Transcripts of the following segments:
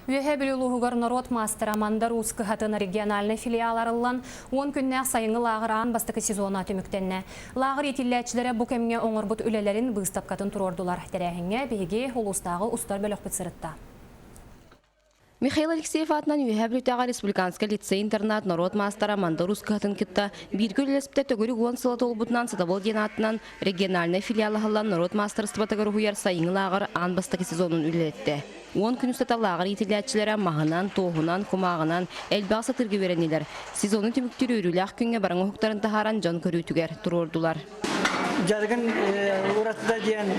Үеһе білілуғығыр народ мастера Мандаруз кыхатын региональный филиаларылан 10 күннәк сайыңы лағыран бастықы сезона төміктенне. Лағыр етілләтчілері бұ кемге оңырбұт үлелерін бұстапкатын тұрордулар. Тәрәхіңе бейге холустағы ұстар бөлік бітсірітті. Михаил Алексеев атынан Юхабрютаға республиканская лицей-интернат народ мастера Мандаруз кыхатын кітті. Биргүл леспте төгірі гуан сылаты олбутынан сатабол ден атынан региональный филиалы халан народ мастерства төгірі хуяр сайыңы лағыр ан бастықы сезонын үлелетті. 10 күн үстәті лағыр етіләтчілері мағынан, тоғынан, құмағынан әлбағысы тырғы веренелер. Сезонын түміктері өріләқ күнге барыңы хуқтарын тахаран жан көрітігер тұрордулар. Жаргын уратыда диен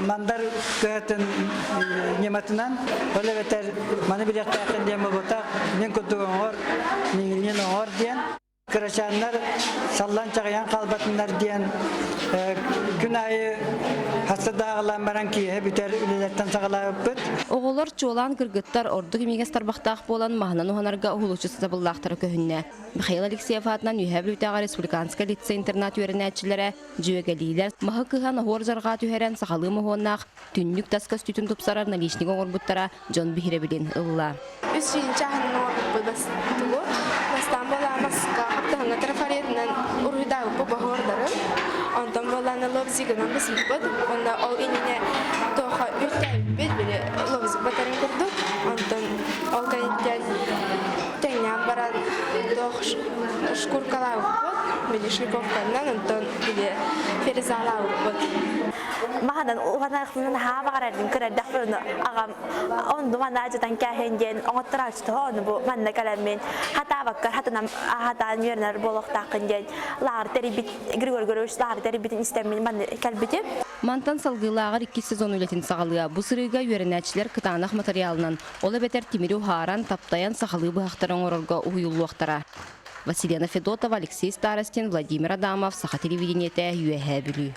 мандар кыхатын нематынан оле ветер маны билekte akın diyen botak men kötüğün or ningilin or diyen kıraşanlar sallan çağıyan kalbatınlar diyen gün ayı hasta dağılan baran ki hep biter ülelerden sağlayıp bit. Oğullar çoğulan kırgıtlar ordu kimigestar baktaq bolan mahnan uhanarga uhuluçusu sabıllaqtara köhünne. Mikhail Alexeyev atынан Юхабрютаға республиканская лицей-интернат үйренәтчілері жүйегелейлер махы кыхан ahor жарға түйерен сақалы мұхоннақ түннік таскас түтін тұпсарар налишник оңырбұттара Джон Бихиребілін ұлла. Үз жүйінші ағының оңырбы бастығы, бастан бола масқа қаптағына трафаретінен ұрғыдағы бұба ғордары, ондан боланы лобзигынан бұсып бұд, онда ол иніне тоға үртәй бет-білі лобзиг батарын көрді, ондан ол кәйттен тәңнен баран тоқ шкуркалау бұд, білі шиповканнан, ондан білі ферзалау бұд. Mahadan uhanaqmın hava qarardın qırardaq bunu ağam onu manajdan kəhengen otraçdı onu bu manna kalamin hata bakkar hatanam hatan yerner boloqtaqıngen lar teribit Grigor Gorosh lar teribitin istemin man kalbiti Mantan salgılağır 2 sezon ületin sağlığa bu sırıga yörenəçilər qıtanaq materialından ola beter timiri haran taptayan saxalı bıxtaran orolga uyulluqtara. Василина Федотова, Алексей Старостин, Владимир Адамов, Саха телевидениете, ЮХБ.